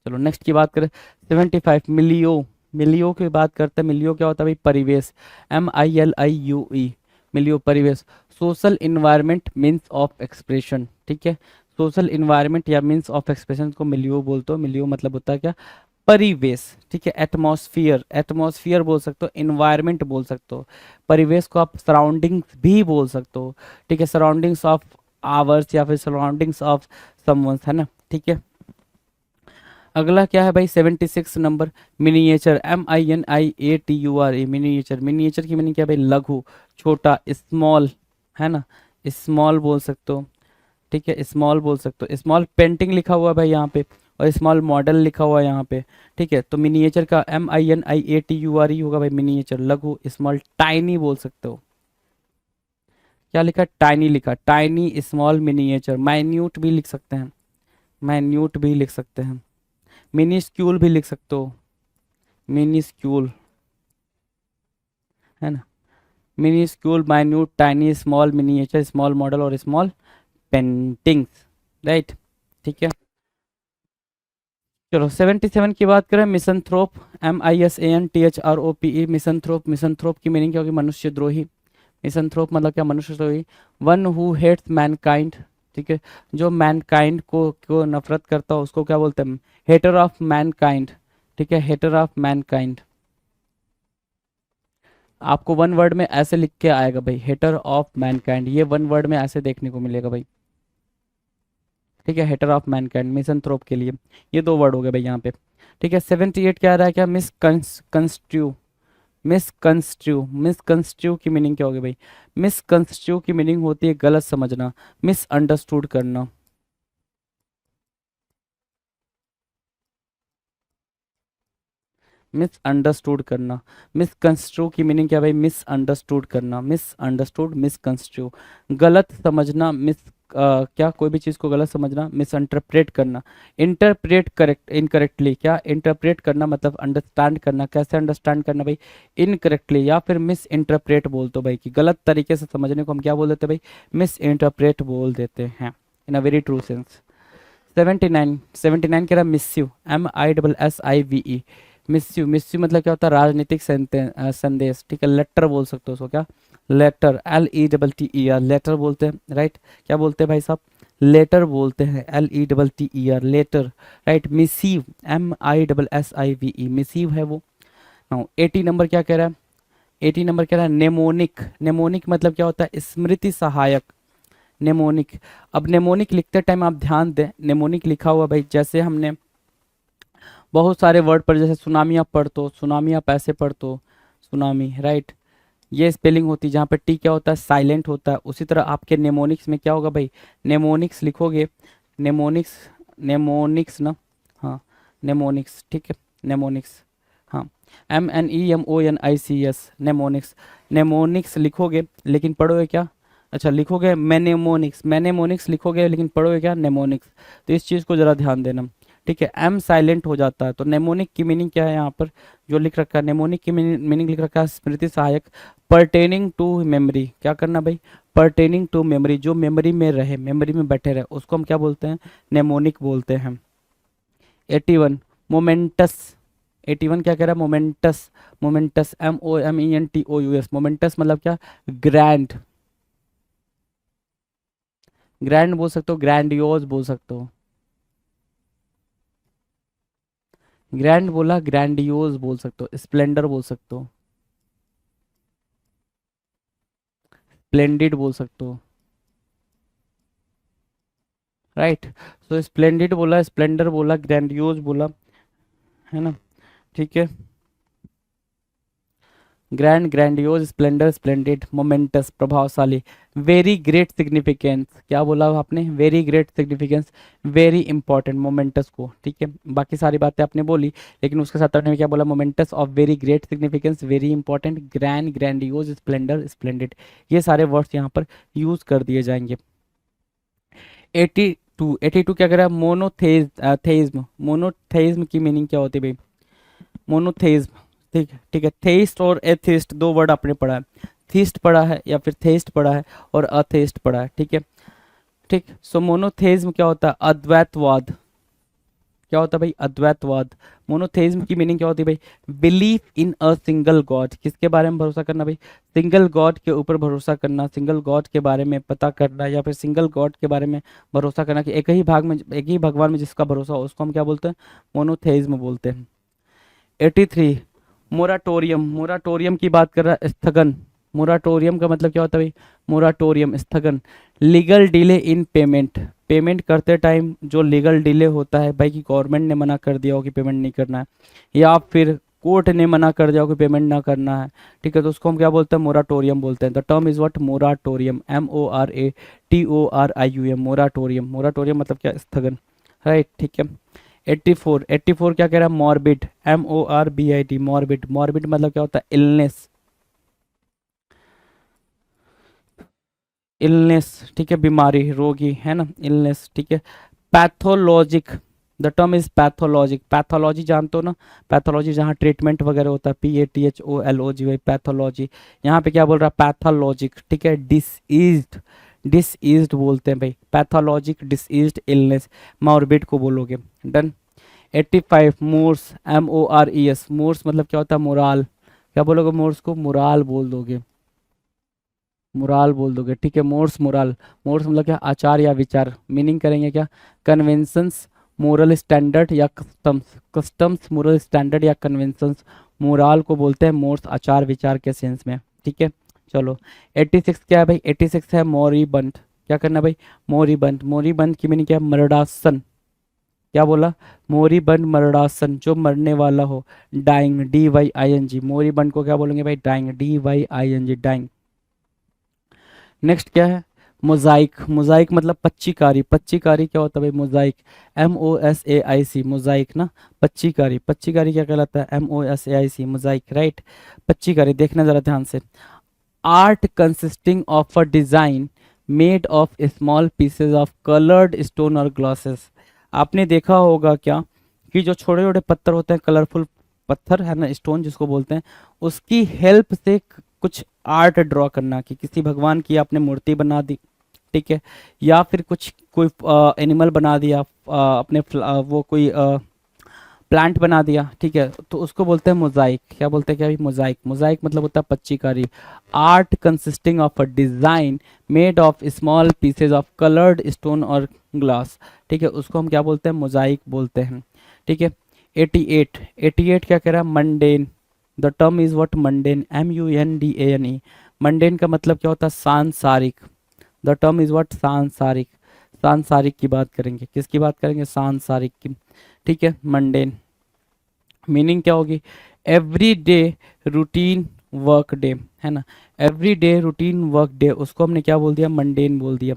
चलो नेक्स्ट की बात करें, 75 मिलियो, मिलियो की बात करते हैं, मिलियो क्या होता है भाई, परिवेश, MILIUE, मिलियो परिवेश, social environment means of expression. ठीक है, सोशल इन्वायरमेंट या मीन्स ऑफ एक्सप्रेशन को मिलियो बोलते हो, मिलियो मतलब होता है क्या, परिवेश। ठीक है, एटमॉस्फियर, एटमॉस्फियर बोल सकते हो, इन्वायरमेंट बोल सकते हो, परिवेश को आप सराउंडिंग्स भी बोल सकते हो। ठीक है, सराउंडिंग्स ऑफ आवर्स या फिर सराउंडिंग्स ऑफ समवंस, है ना। ठीक है, अगला क्या है भाई, 76 number, miniature, MINIATURE, miniature, miniature की मीनिंग क्या है भाई, लघु, छोटा, स्मॉल, है ना, स्मॉल बोल सकते हो। ठीक है, स्मॉल बोल सकते हो, स्मॉल पेंटिंग लिखा हुआ है भाई यहाँ पे, और स्मॉल मॉडल लिखा हुआ है यहाँ पे। ठीक है, तो मिनिएचर का MINIATURE होगा भाई, मिनिएचर, लघु, स्मॉल, टाइनी बोल सकते हो, क्या लिखा, टाइनी लिखा, टाइनी, स्मॉल, मिनिएचर, माइन्यूट भी लिख सकते हैं, माइन्यूट भी लिख सकते हैं, मिनिस्क्यूल भी लिख सकते हो, मिनिस्क्यूल, है ना, minuscule, minute, tiny, small, miniature, small model और स्मॉल पेंटिंग्स, राइट। ठीक है, चलो 77 की बात करें, मिसनथ्रोप, MISANTHROPE, मिसनथ्रोप, मिसनथ्रोप की मीनिंग क्या होगी, मनुष्य द्रोही, मिसनथ्रोप मतलब क्या, मनुष्य द्रोही, वन हु हेट्स मैनकाइंड। ठीक है, जो मैनकाइंड को नफरत करता हो उसको क्या बोलते हैं, हेटर ऑफ मैनकाइंड। ठीक है, हेटर ऑफ मैनकाइंड, आपको वन वर्ड में ऐसे लिख के आएगा भाई, हेटर ऑफ मैनकाइंड, ये वन वर्ड में ऐसे देखने को मिलेगा भाई। ठीक है, हेटर ऑफ मैनकाइंड, मिसनथ्रोप के लिए ये दो वर्ड हो गए भाई यहाँ पे। ठीक है, 78 क्या आ रहा है, क्या, मिसकंस्ट्रू, मिसकंस्ट्रू, मिसकंस्ट्रू की मीनिंग क्या होगी भाई, मिसकंस्ट्रू की मीनिंग होती है गलत समझना, मिसअंडरस्टूड करना, मिसअंडरस्टूड करना, मिसकंस्ट्रू की मीनिंग क्या भाई, मिसअंडरस्टूड करना, मिसअंडरस्टूड, मिसकंस्ट्रू, गलत समझना, क्या, कोई भी चीज़ को गलत समझना, मिसअंटरप्रेट करना, इंटरप्रेट करेक्ट इनकरेक्टली, क्या, इंटरप्रेट करना मतलब अंडरस्टैंड करना, कैसे अंडरस्टैंड करना भाई, इनकरेक्टली, या फिर मिस इंटरप्रेट बोल दो भाई, कि गलत तरीके से समझने को हम क्या बोल देते हैं भाई, मिस इंटरप्रेट बोल देते हैं, इन अ वेरी ट्रू सेंस। 79, 79 कह रहा मिस्यू, MISSIVE, मिस्यू, मिस्यू मतलब क्या होता है, राजनीतिक संदेश। ठीक है, लेटर बोल सकते हो उसको, क्या, लेटर, LETTER, लेटर बोलते हैं, राइट, क्या बोलते हैं भाई साहब, लेटर बोलते हैं, LETTER, लेटर, राइट, मिसीव, MISSIVE, मिसीव है वो। नाउ 80 नंबर क्या कह रहा है, 80 नंबर कह रहा है नेमोनिक, नेमोनिक मतलब क्या होता है, स्मृति सहायक, नेमोनिक। अब नेमोनिक लिखते टाइम आप ध्यान दें, नेमोनिक लिखा हुआ भाई, जैसे हमने बहुत सारे वर्ड पर, जैसे सुनामी आप पढ़ तो, सुनामी आप ऐसे पढ़ तो, सुनामी, राइट, ये स्पेलिंग होती है, जहाँ पे टी क्या होता है, साइलेंट होता है, उसी तरह आपके नेमोनिक्स में क्या होगा भाई, नेमोनिक्स लिखोगे, नेमोनिक्स, नेमोनिक्स ना, हाँ, नेमोनिक्स, ठीक है, नेमोनिक्स, हाँ, MEMONICS, नेमोनिक्स, नेमोनिक्स लिखोगे लेकिन पढ़ोगे क्या, अच्छा लिखोगे मैनेमोनिक्स, मैनेमोनिक्स लिखोगे लेकिन पढ़ोगे क्या, नेमोनिक्स, तो इस चीज़ को ज़रा ध्यान देना। ठीक है, एम साइलेंट हो जाता है, तो नेमोनिक की मीनिंग क्या है यहाँ पर, जो लिख रखा है, नेमोनिक की मीनिंग लिख रखा है स्मृति सहायक, पर्टेनिंग टू मेमोरी, क्या करना भाई, पर्टेनिंग टू मेमोरी, जो मेमोरी में रहे, मेमोरी में बैठे रहे, उसको हम क्या बोलते हैं, नेमोनिक बोलते हैं। 81 मोमेंटस, 81 क्या कह रहा है, मोमेंटस, मोमेंटस, MOMENTOUS, मोमेंटस मतलब क्या, ग्रैंड, ग्रैंड बोल सकते हो, ग्रैंडियोज बोल सकते हो, ग्रैंड बोला, ग्रैंडियोज बोल सकते हो, स्प्लेंडर बोल सकते हो, स्प्लेंडिड बोल सकते हो, राइट। सो स्प्लेंडिड बोला, स्प्लेंडर बोला, ग्रैंडियोज बोला, है ना, ठीक है। Grand, grandiose, Splendor, splendid, moments, प्रभावशाली, वेरी ग्रेट सिग्निफिकेंस, क्या बोला आपने, very great significance, very important, moments को, ठीक है। बाकी सारी बातें आपने बोली, लेकिन उसके साथ आपने क्या बोला, moments of very great significance, very important, grand, grandiose, Splendor, splendid, ये सारे वर्ड्स यहाँ पर यूज कर दिए जाएंगे। 82, 82 क्या कह रहा है, मोनोथेइज्म, मोनोथेइज्म की मीनिंग क्या होती है भाई, मोनोथेइज्म, ठीक है, ठीक है। थेइस्ट और एथिस्ट दो वर्ड आपने पढ़ा है, थीस्ट पढ़ा है या फिर थेइस्ट पढ़ा है, और अथेइस्ट पढ़ा है, ठीक है, ठीक। सो मोनोथेइज्म क्या होता है, अद्वैतवाद, क्या होता है भाई, अद्वैतवाद। मोनोथेइज्म की मीनिंग क्या होती है भाई, belief in a single God, किसके बारे में भरोसा करना भाई, सिंगल गॉड के ऊपर भरोसा करना, सिंगल गॉड के बारे में पता करना, या फिर सिंगल गॉड के बारे में भरोसा करना कि एक ही भाग में, एक ही भगवान में जिसका भरोसा हो, उसको हम क्या बोलते हैं, मोनोथेइज्म बोलते हैं। 83, मोराटोरियम, मोराटोरियम की बात कर रहा है, स्थगन, मोराटोरियम का मतलब क्या होता है भाई, मोराटोरियम, स्थगन। Legal delay in payment, payment करते टाइम जो लीगल डिले होता है भाई, कि गवर्नमेंट ने मना कर दिया हो कि पेमेंट नहीं करना है, या फिर कोर्ट ने मना कर दिया हो कि पेमेंट ना करना है, ठीक है, तो उसको हम क्या बोलते हैं, मोराटोरियम बोलते हैं। The term is what, moratorium, MORATORIUM, moratorium, moratorium मतलब क्या, स्थगन, राइट, ठीक है। 84, 84 क्या कह रहा है, मॉर्बिड, MORBID, मॉर्बिड, मॉर्बिड मतलब क्या होता है, इलनेस, इलनेस, ठीक है, बीमारी, रोगी, है ना, इलनेस, ठीक है। Pathologic, the term is pathologic, pathology जानते हो ना, पैथोलॉजी जहाँ ट्रीटमेंट वगैरह होता है, PATHOLOGY, पैथोलॉजी, यहाँ पे क्या बोल रहा है, पैथोलॉजिक, ठीक है, डिसीज्ड, डिसीज्ड बोलते हैं भाई, पैथोलॉजिक, डिसीज्ड, इलनेस, मॉर्बिड को बोलोगे, डन। 85, मोर्स, MORES, मोर्स मतलब क्या होता है, मोराल, क्या बोलोगे मोर्स को, मोराल बोल दोगे, मोराल बोल दोगे, ठीक है, मोर्स, मोराल, मोर्स मतलब क्या, आचार या विचार, मीनिंग करेंगे क्या, कन्वेंशंस, मोरल स्टैंडर्ड या कस्टम्स, कस्टम्स, मोरल स्टैंडर्ड या कन्वेंशंस, मोराल को बोलते हैं मोर्स, आचार विचार के सेंस में, ठीक है। चलो 86 क्या है भाई, 86 है मोरीबंद, क्या करना भाई, मोरीबंद, मोरीबंद की मीनिंग क्या है, मरडासन, क्या बोला, मोरीबंद, मरणासन, जो मरने वाला हो, डाइंग, DYING, मोरीबंद को क्या बोलेंगे भाई, डाइंग, DYING, डाइंग। नेक्स्ट क्या है, मोजाइक, मोजाइक मतलब पच्चीकारी, पच्चीकारी क्या होता है भाई, मोजाइक, MOSAIC, मोजाइक ना, पच्चीकारी, पच्चीकारी क्या कहलाता है, MOSAIC, मोजाइक, राइट। पच्चीकारी देखना जरा ध्यान से, art consisting of a design made of small pieces of coloured stone और ग्लासेस, आपने देखा होगा क्या कि जो छोटे छोटे पत्थर होते हैं, कलरफुल पत्थर है ना, स्टोन जिसको बोलते हैं, उसकी हेल्प से कुछ आर्ट ड्रॉ करना, कि किसी भगवान की आपने मूर्ति बना दी, ठीक है, या फिर कुछ कोई एनिमल बना दिया, अपने वो कोई प्लांट बना दिया, ठीक है, तो उसको बोलते हैं मोजाइक, क्या बोलते हैं क्या, मोजाइक, मोजाइक मतलब होता है पच्चीकारी, art consisting of a design made of small pieces of coloured stone और ग्लास, ठीक है, उसको हम क्या बोलते हैं, मोजाइक बोलते हैं, ठीक है। 88, 88 क्या कह रहा है, mundane, the term is what, mundane, MUNDANE, mundane का मतलब क्या होता है, सांसारिक, द टर्म इज व्हाट, सांसारिक, सांसारिक की बात करेंगे, किसकी बात करेंगे, सांसारिक की, ठीक है, मंडेन, मीनिंग क्या होगी, every day routine work day, है ना, every day routine work day, उसको हमने क्या बोल दिया, मंडेन बोल दिया।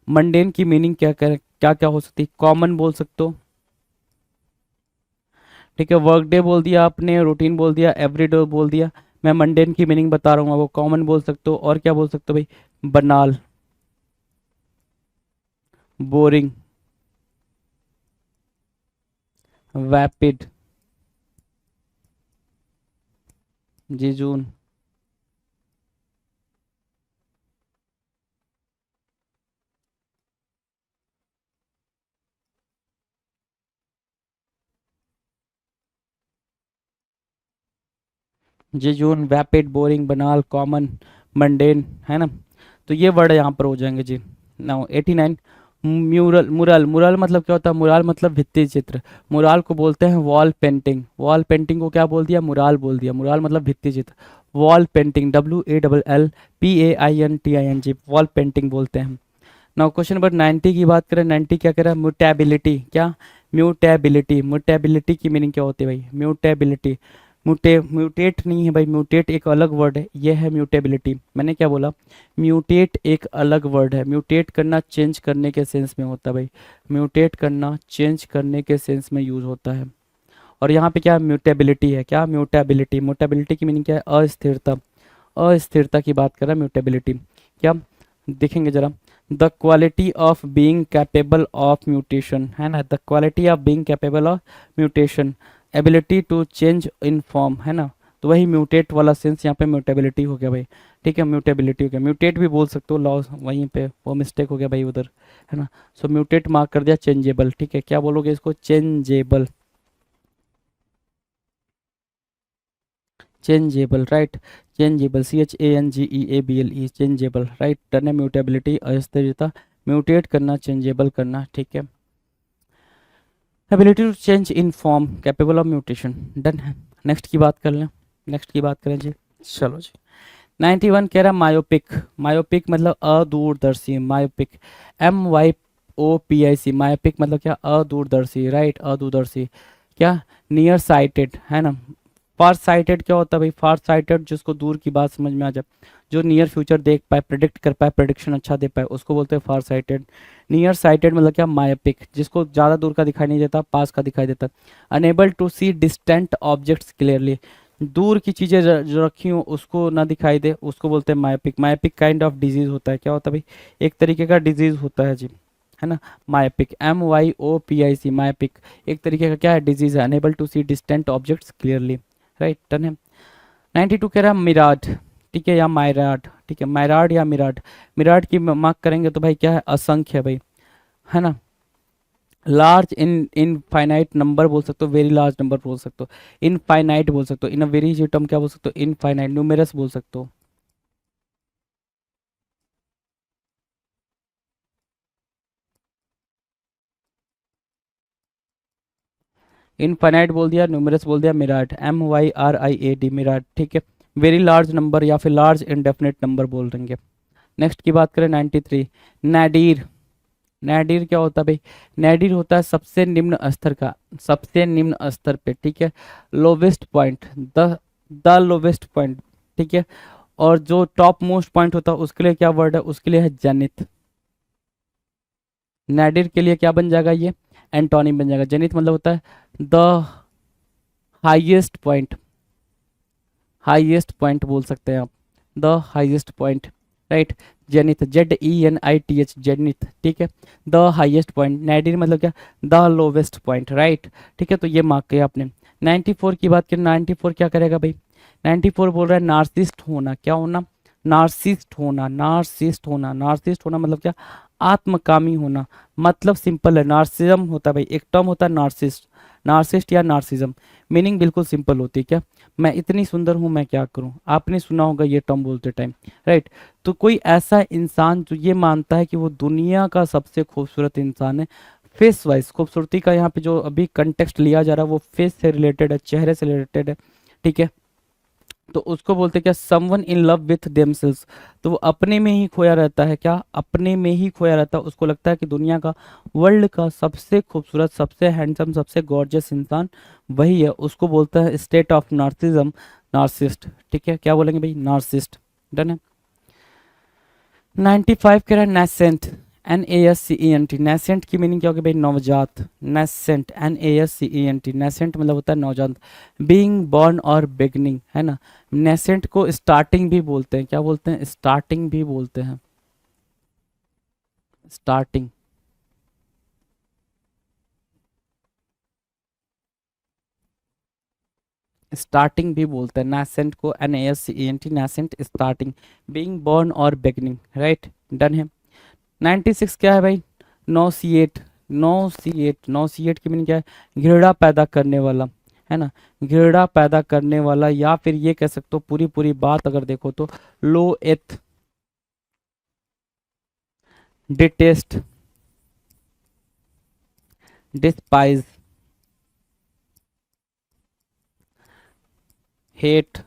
मंडेन की मीनिंग क्या कर, क्या क्या हो सकती है, कॉमन बोल सकते हो, ठीक है, वर्क डे बोल दिया आपने, रूटीन बोल दिया, एवरी डे बोल दिया, मैं मंडेन की मीनिंग बता रहा हूँ, आपको कॉमन बोल सकते हो, और क्या बोल सकते हो भाई, बनाल, बोरिंग, वैपिड, जीजून, जीजून, वैपिड, बोरिंग, बनाल, कॉमन, मंडेन, है ना, तो ये वर्ड यहाँ पर हो जाएंगे जी। नाउ 89, म्यूरल, मुरल, मुरल मतलब क्या होता है? मुराल मतलब भित्ति चित्र। मुराल को बोलते हैं वॉल पेंटिंग। वॉल पेंटिंग को क्या बोल दिया? मुराल बोल दिया। मुराल मतलब भित्ति चित्र। Wall painting, WALLPAINTING, wall painting बोलते हैं। नाउ क्वेश्चन नंबर 90 की बात करें। 90 क्या कह रहा है? म्यूटेबिलिटी। क्या? म्यूटेबिलिटी। म्यूटेबिलिटी की मीनिंग क्या होती है भाई? म्यूटेबिलिटी, म्यूटेट नहीं है भाई, म्यूटेट एक अलग वर्ड है, ये है म्यूटेबिलिटी। मैंने क्या बोला? म्यूटेट एक अलग वर्ड है। म्यूटेट करना चेंज करने के सेंस में होता है भाई। म्यूटेट करना चेंज करने के सेंस में यूज होता है। और यहाँ पे क्या म्यूटेबिलिटी है? क्या? म्यूटेबिलिटी। म्यूटेबिलिटी की मीनिंग क्या है? अस्थिरता। अस्थिरता की बात कर रहा है म्यूटेबिलिटी। क्या? देखेंगे जरा। The quality of being capable of mutation, है ना? The quality of being capable of mutation, ability to change in form, है ना? तो वही म्यूटेट वाला सेंस यहाँ पे म्यूटेबिलिटी हो गया भाई। ठीक है, म्यूटेबिलिटी हो गया। म्यूटेट भी बोल सकते हो, लॉस वहीं पे वो मिस्टेक हो गया भाई उधर, है ना? सो म्यूटेट मार्क कर दिया चेंजेबल। ठीक है, क्या बोलोगे इसको? Changeable. Changeable, right. Changeable, CHANGEABLE, changeable, right. Done है। म्यूटेबिलिटी अस्थिरता, म्यूटेट करना, चेंजेबल करना। ठीक है। Ability to change in form, capable of mutation. Done है। नेक्स्ट की बात कर लें। नेक्स्ट की बात करें जी। चलो जी। 91 कह रहा है मायोपिक। मायोपिक मतलब अदूरदर्शी। Myopic, MYOPIC। मायोपिक मतलब क्या? अदूरदर्शी, राइट। अदूरदर्शी। क्या? नियर साइटेड, है ना? फार साइटेड क्या होता है भाई? फार साइटेड जिसको दूर की बात समझ में आ जाए, जो नियर फ्यूचर देख पाए, प्रिडिक्ट कर पाए, प्रिडिक्शन अच्छा दे पाए, उसको बोलते हैं फार साइटेड। नियर साइटेड मतलब क्या? मायोपिक, जिसको ज़्यादा दूर का दिखाई नहीं देता, पास का दिखाई देता। Unable to see distant objects clearly, दूर की चीज़ें जो रखी हो उसको ना दिखाई दे, उसको बोलते हैं myopic. Myopic kind of disease होता है। क्या होता है भाई? एक तरीके का डिजीज होता है जी, है ना? मायोपिक, MYOPIC, मायोपिक एक तरीके का क्या है? डिजीज है। Unable to see distant objects clearly, right. Done है। 92 कह रहा है मिराड। ठीक है, या मायराड। ठीक है, मायराड या मिराड। मिराड की मार्क करेंगे तो भाई क्या है? असंख्य है भाई, है ना? लार्ज इन इनफाइनाइट नंबर बोल सकते हो, वेरी लार्ज नंबर बोल सकते हो, इनफाइनाइट बोल सकते हो, इन अ वेरी टर्म क्या बोल सकते हो? इनफाइनाइट। न्यूमेरस बोल सकते हो। इनफाइनाइट बोल दिया, न्यूमेरस बोल दिया, मिराट, MYRIAD, मिराट। ठीक है, वेरी लार्ज नंबर या फिर लार्ज इनडेफिनेट नंबर बोल देंगे। नेक्स्ट की बात करें 93, नैडीर। नैडीर क्या होता है भाई? नैडीर होता है सबसे निम्न स्तर का, सबसे निम्न स्तर पे। ठीक है, lowest point, the lowest point. ठीक है, और जो टॉप मोस्ट पॉइंट होता है उसके लिए क्या वर्ड है? उसके लिए है जेनिथ। नैडीर के लिए क्या बन जाएगा? ये एंटोनिम बन जाएगा। जेनिथ मतलब होता है the highest point. Highest point बोल सकते हैं आप, the highest point, right. Zenith, ZENITH, zenith. ठीक है, द हाईएस्ट पॉइंट। नैडीर मतलब क्या? The lowest point, right. ठीक है, तो ये मार्क किया आपने। 94 की बात करें। 94 क्या करेगा भाई? 94 बोल रहा है नार्सिस्ट होना। क्या होना? नार्सिस्ट होना। नार्सिस्ट होना, नार्सिस्ट होना मतलब क्या? आत्मकामी होना। मतलब सिंपल है, नार्सिज्म होता है भाई, एक टर्म होता है नार्सिस्ट। नार्सिस्ट या नार्सिज्म, मीनिंग बिल्कुल सिंपल होती है। क्या? मैं इतनी सुंदर हूँ, मैं क्या करूँ। आपने सुना होगा ये टर्म बोलते टाइम, राइट। तो कोई ऐसा इंसान जो ये मानता है कि वो दुनिया का सबसे खूबसूरत इंसान है। फेस वाइज खूबसूरती का यहाँ पे जो अभी कंटेक्स्ट लिया जा रहा है वो फेस से रिलेटेड है, चेहरे से रिलेटेड है। ठीक है, तो उसको बोलते हैं क्या? Someone in love with themselves. तो वो अपने में ही खोया रहता है। क्या? अपने में ही खोया रहता है। उसको लगता है कि दुनिया का, वर्ल्ड का सबसे खूबसूरत, सबसे हैंडसम, सबसे गॉर्जियस इंसान वही है। उसको बोलता है स्टेट ऑफ नार्सिज्म, नार्सिस्ट। ठीक है, क्या बोलेंगे भाई? नार्सिस्ट। डन है। 95 कह रहा है नेसेंट, NASCENT। नेसेंट की मीनिंग क्या होगी भाई? नवजात। नेसेंट, NASCENT, नेसेंट मतलब होता है नवजात। बीइंग बॉर्न और बिगनिंग, है ना? नेसेंट को स्टार्टिंग भी बोलते हैं। क्या बोलते हैं? स्टार्टिंग भी बोलते हैं। स्टार्टिंग, स्टार्टिंग भी बोलते हैं नेसेंट को, NASCENT, nascent, starting, being born और बिगनिंग, राइट। डन है। 96 क्या है भाई? नोसिएट। नोसिएट, नोसिएट की मीनिंग क्या है? घृणा पैदा करने वाला, है ना? घृणा पैदा करने वाला, या फिर ये कह सकते हो पूरी पूरी बात अगर देखो तो लो एथ, detest, despise, hate,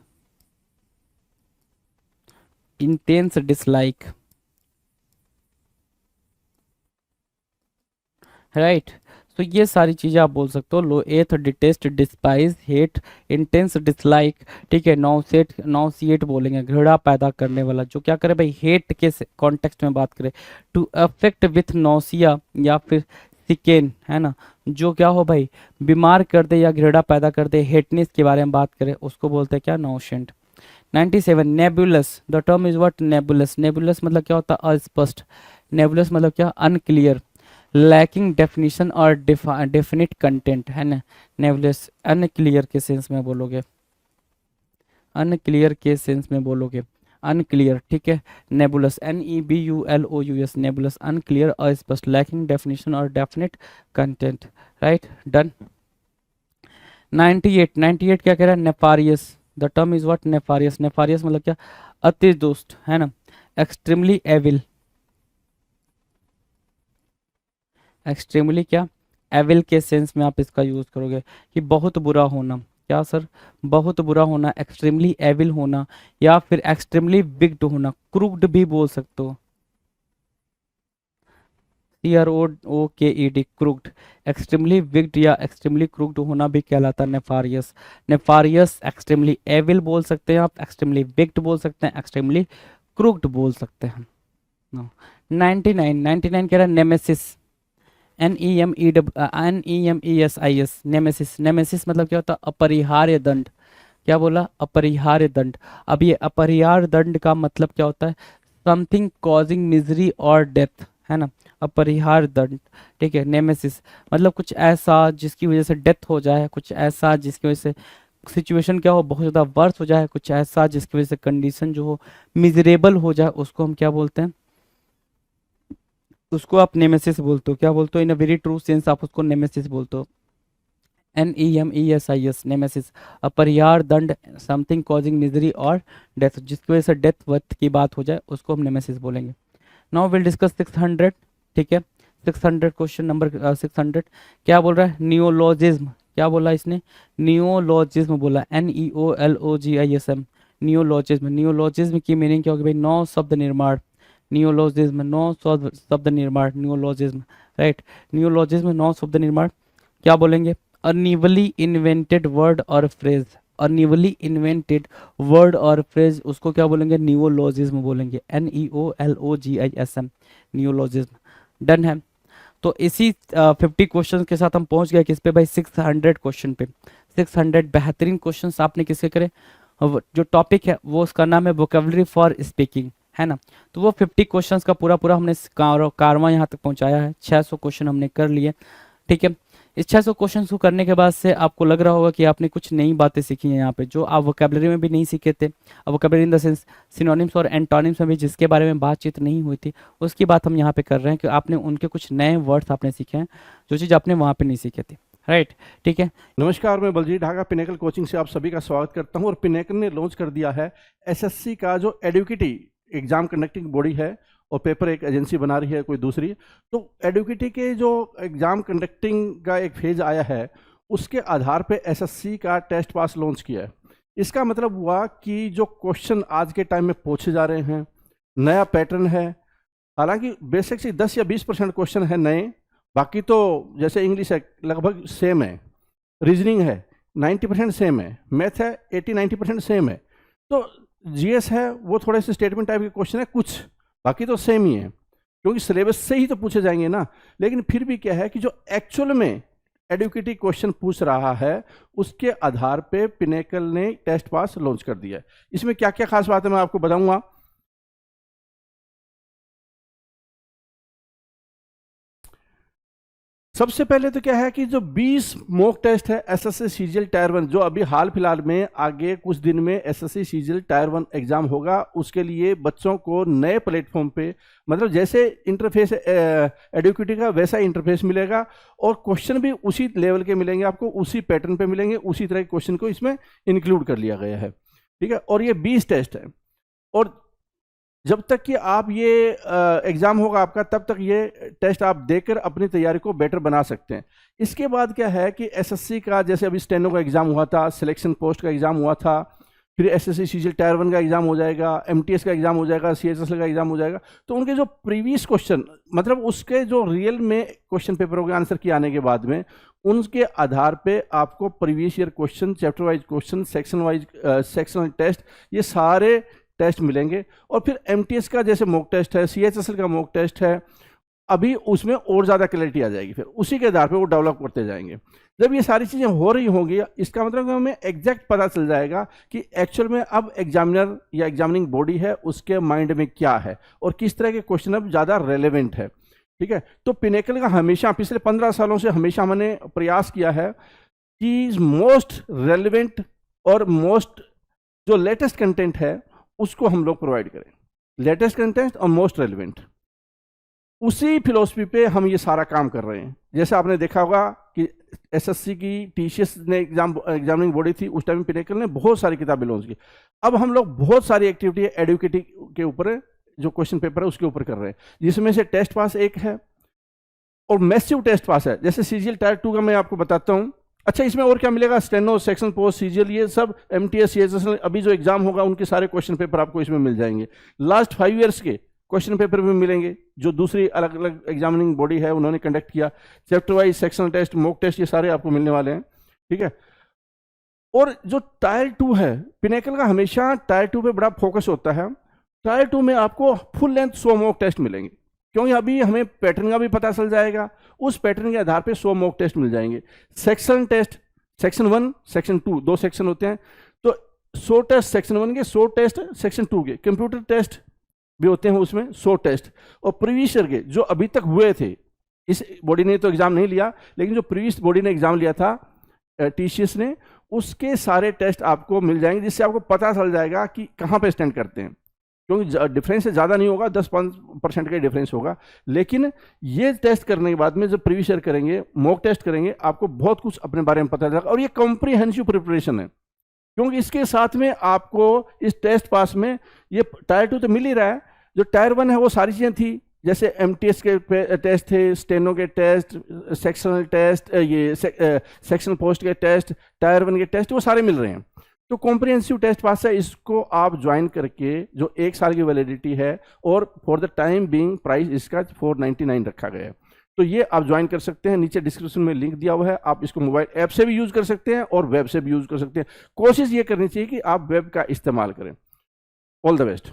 intense dislike, right. तो ये सारी चीजें आप बोल सकते हो। लो एथ, detest, despise, hate, intense dislike, ठीक है। नॉसिएट बोलेंगे, घृणा पैदा करने वाला, जो क्या करे भाई, हेट के कॉन्टेक्स्ट में बात करें। टू अफेक्ट विथ नौसिया या फिर सिकेन, है ना, जो क्या हो भाई, बीमार कर दे या घृणा पैदा कर दे, हेटनेस के बारे में बात करें, उसको बोलते हैं क्या, नौशेंट। 97 नेबुलस, द टर्म इज व्हाट, नेबुलस। नेबुलस मतलब क्या होता है, अस्पष्ट। नेबुलस मतलब क्या, अनक्लियर, लैकिंग डेफिनेशन और डेफिनिट कंटेंट, है ना। नेबुलस अनक्लियर के सेंस में बोलोगे, अनक्लियर के सेंस में बोलोगे, अनक्लियर, ठीक है। नेबुलस, NEBULOUS, नेबुलस, अनक्लियर, अस्पष्ट, लैकिंग डेफिनेशन और डेफिनिट कंटेंट, राइट, डन। 98 क्या कह रहा है, नेफारियस, द टर्म इज व्हाट, नेफारियस। नेफारियस मतलब क्या, अति दुष्ट, है ना। एक्सट्रीमली एविल, एक्सट्रीमली क्या, एविल के सेंस में आप इसका यूज करोगे कि बहुत बुरा होना, क्या सर, बहुत बुरा होना, एक्सट्रीमली एविल होना, या फिर एक्सट्रीमली विक्ड होना, क्रूक्ड भी बोल सकते हो, CROOKED, क्रूक्ड। एक्सट्रीमली विक्ड या एक्सट्रीमली क्रूक्ड होना भी कहलाता है नेफारियस। नेफारियस, एक्सट्रीमली एविल बोल सकते हैं आप, एक्सट्रीमली विक्ड बोल सकते हैं, एक्सट्रीमली क्रूक्ड बोल सकते हैं। 99 कह रहा है नेमेसिस, NEMESIS, नेमेसिस। नेमेसिस मतलब क्या होता है, अपरिहार्य दंड। क्या बोला, अपरिहार्य दंड। अब ये अपरिहार्य दंड का मतलब क्या होता है, समथिंग कॉजिंग मिजरी और डेथ, है ना, अपरिहार्य दंड, ठीक है। नेमेसिस मतलब कुछ ऐसा जिसकी वजह से डेथ हो जाए, कुछ ऐसा जिसकी वजह से सिचुएशन क्या हो, बहुत ज़्यादा वर्स हो जाए, कुछ ऐसा जिसकी वजह से कंडीशन जो हो मिजरेबल हो जाए, उसको हम क्या बोलते हैं, उसको आप नेमेसिस बोलते हो। क्या बोलते हो, इन अ वेरी ट्रू सेंस आप उसको नेमेसिस बोलते हो। NEMESIS, नेमेसिस, अपरिहार्य दंड, समथिंग कॉजिंग मिजरी और डेथ, जिसकी वजह से डेथ वर्थ की बात हो जाए, उसको हम नेमेसिस बोलेंगे। नाउ विल डिस्कस 600, ठीक है। 600 क्वेश्चन नंबर 600 क्या बोल रहा है, नियोलॉजिज्म। क्या बोला इसने, नियोलॉजिज्म बोला, NEOLOGISM, नियोलॉजिज्म। नियोलॉजिज्म की मीनिंग क्या होगी भाई, नौ शब्द निर्माण, नियोलॉजिज्म, नौ शब्द निर्माण, नियोलॉजिज्म, राइट। नियोलॉजिज्म, नौ शब्द निर्माण, क्या बोलेंगे, अ इन्वेंटेड वर्ड और फ्रेज, अ इन्वेंटेड वर्ड और फ्रेज, उसको क्या बोलेंगे, नियोलॉजिज्म बोलेंगे, NEOLOGISM, नियोलॉजिज्म। डन है। तो इसी 50 क्वेश्चन के साथ हम पहुंच गए किस पे भाई, 600 क्वेश्चन पे। 600 बेहतरीन क्वेश्चंस आपने किसके करे, जो टॉपिक है वो उसका नाम है वोकेबलरी फॉर स्पीकिंग, है ना। तो वो 50 क्वेश्चंस का पूरा पूरा हमने कारवां यहाँ तक पहुँचाया है। 600 क्वेश्चन हमने कर लिए, ठीक है। इस 600 क्वेश्चन को करने के बाद से आपको लग रहा होगा कि आपने कुछ नई बातें सीखी हैं यहाँ पे, जो आप वोकेबलरी में भी नहीं सीखे थे। अब vocabulary in the sense synonyms और एंटोनिम्स में भी जिसके बारे में बातचीत नहीं हुई थी, उसकी बात हम यहाँ पे कर रहे हैं कि आपने उनके कुछ नए वर्ड्स आपने सीखे हैं, जो चीज़ आपने वहाँ पे नहीं सीखे थे, राइट, ठीक है। नमस्कार, मैं बलजीत ढाका पिनेकल कोचिंग से आप सभी का स्वागत करता हूं। और पिनेकल ने लॉन्च कर दिया है एसएससी का जो एडुकेटी एग्जाम कंडक्टिंग बॉडी है, और पेपर एक एजेंसी बना रही है कोई दूसरी। तो एडुकेटी के जो एग्जाम कंडक्टिंग का एक फेज आया है, उसके आधार पे एसएससी का टेस्ट पास लॉन्च किया है। इसका मतलब हुआ कि जो क्वेश्चन आज के टाइम में पूछे जा रहे हैं, नया पैटर्न है। हालांकि बेसिक से 10 या 20% क्वेश्चन है नए, बाकी तो जैसे इंग्लिश है लगभग सेम है, रीजनिंग है 90% सेम है, मैथ है 80-90% सेम है। तो जीएस है वो थोड़े से स्टेटमेंट टाइप के क्वेश्चन है कुछ, बाकी तो सेम ही है, क्योंकि सिलेबस से ही तो पूछे जाएंगे ना। लेकिन फिर भी क्या है कि जो एक्चुअल में एडुकेटिव क्वेश्चन पूछ रहा है, उसके आधार पे पिनेकल ने टेस्ट पास लॉन्च कर दिया है। इसमें क्या क्या खास बात है मैं आपको बताऊंगा। सबसे पहले तो क्या है कि जो 20 मॉक टेस्ट है एसएससी सीजीएल टायर 1, जो अभी हाल फिलहाल में आगे कुछ दिन में एसएससी सीजीएल टायर 1 एग्जाम होगा, उसके लिए बच्चों को नए प्लेटफॉर्म पे, मतलब जैसे इंटरफेस एडुकेटी का वैसा इंटरफेस मिलेगा, और क्वेश्चन भी उसी लेवल के मिलेंगे आपको, उसी पैटर्न पे मिलेंगे, उसी तरह के क्वेश्चन को इसमें इंक्लूड कर लिया गया है, ठीक है। और ये 20 टेस्ट है, और जब तक कि आप ये एग्ज़ाम होगा आपका, तब तक ये टेस्ट आप देकर अपनी तैयारी को बेटर बना सकते हैं। इसके बाद क्या है कि एसएससी का, जैसे अभी स्टेनो का एग्ज़ाम हुआ था, सिलेक्शन पोस्ट का एग्ज़ाम हुआ था, फिर एसएससी सीजीएल टायर 1 का एग्ज़ाम हो जाएगा, एमटीएस का एग्ज़ाम हो जाएगा, सीएचएसएल का एग्ज़ाम हो जाएगा। तो उनके जो प्रीवियस क्वेश्चन, मतलब उसके जो रियल में क्वेश्चन पेपर के आंसर किए आने के बाद में, उनके आधार पे आपको previous year question, chapter wise question, section wise sectional test, ये सारे टेस्ट मिलेंगे। और फिर एमटीएस का जैसे मॉक टेस्ट है, सीएचएसएल का मॉक टेस्ट है, अभी उसमें और ज़्यादा क्लैरिटी आ जाएगी, फिर उसी के आधार पे वो डेवलप करते जाएंगे। जब ये सारी चीज़ें हो रही होंगी, इसका मतलब कि हमें एग्जैक्ट पता चल जाएगा कि एक्चुअल में अब एग्जामिनर या एग्जामिनिंग बॉडी है उसके माइंड में क्या है और किस तरह के क्वेश्चन अब ज़्यादा रेलेवेंट है। ठीक है, तो पिनेकल का हमेशा पिछले 15 सालों से हमेशा हमने प्रयास किया है कि मोस्ट रेलेवेंट और मोस्ट जो लेटेस्ट कंटेंट है उसको हम लोग प्रोवाइड करें, लेटेस्ट कंटेंट और मोस्ट रेलेवेंट। उसी फिलोसफी पे हम ये सारा काम कर रहे हैं। जैसे आपने देखा होगा कि एसएससी की टीसीएस ने एग्जामिनिंग बॉडी थी, उस टाइम पिनेकल ने बहुत सारी किताबें लॉन्च की। अब हम लोग बहुत सारी एक्टिविटी एडुकेटिव के ऊपर, जो क्वेश्चन पेपर है उसके ऊपर कर रहे हैं, जिसमें से टेस्ट पास एक है और मैसिव टेस्ट पास है। जैसे सीजीएल टायर 2 का मैं आपको बताता हूँ। अच्छा, इसमें और क्या मिलेगा? स्टेनो, सेक्शन पोस्ट, सीजीएल, ये सब एमटीएस, सीएचएसएल, अभी जो एग्जाम होगा उनके सारे क्वेश्चन पेपर आपको इसमें मिल जाएंगे। लास्ट 5 ईयर्स के क्वेश्चन पेपर भी मिलेंगे जो दूसरी अलग अलग एग्जामिनिंग बॉडी है उन्होंने कंडक्ट किया। Chapter wise, sectional test, mock test, ये सारे आपको मिलने वाले हैं। ठीक है, और जो टायर 2 है, पिनेकल का हमेशा टायर 2 पे बड़ा फोकस होता है। टायर 2 में आपको फुल लेंथ 100 मॉक टेस्ट मिलेंगे, क्योंकि अभी हमें पैटर्न का भी पता चल जाएगा, उस पैटर्न के आधार पे 100 मॉक टेस्ट मिल जाएंगे। Section test, section 1, section 2, 2 section होते हैं, तो 100 टेस्ट सेक्शन 1 के, 100 टेस्ट सेक्शन 2 के। कंप्यूटर टेस्ट भी होते हैं उसमें 100 टेस्ट। और प्रीवियस ईयर के जो अभी तक हुए थे, इस बॉडी ने तो एग्जाम नहीं लिया, लेकिन जो प्रीवियस बॉडी ने एग्जाम लिया था टीसीएस ने, उसके सारे टेस्ट आपको मिल जाएंगे, जिससे आपको पता चल जाएगा कि कहाँ पे स्टैंड करते हैं। क्योंकि डिफरेंस ज़्यादा नहीं होगा, 10-5% का डिफरेंस होगा, लेकिन ये टेस्ट करने के बाद में जब प्रीवियस ईयर करेंगे, मॉक टेस्ट करेंगे, आपको बहुत कुछ अपने बारे में पता चलेगा। और ये कॉम्प्रिहेंसिव प्रिपरेशन है, क्योंकि इसके साथ में आपको इस टेस्ट पास में ये टायर 2 तो मिल ही रहा है, जो टायर 1 है वो सारी चीज़ें थी, जैसे एमटीएस के टेस्ट थे, स्टेनो के टेस्ट, सेक्शनल टेस्ट, ये सेक्शनल पोस्ट के टेस्ट, टायर 1 के टेस्ट, वो सारे मिल रहे हैं। तो कॉम्प्रिहेंसिव टेस्ट पास है, इसको आप ज्वाइन करके, जो 1 साल की वैलिडिटी है, और for the time being price इसका 499 रखा गया है। तो ये आप ज्वाइन कर सकते हैं, नीचे डिस्क्रिप्शन में लिंक दिया हुआ है। आप इसको मोबाइल ऐप से भी यूज़ कर सकते हैं और वेब से भी यूज़ कर सकते हैं। कोशिश ये करनी चाहिए कि आप वेब का इस्तेमाल करें। All the best.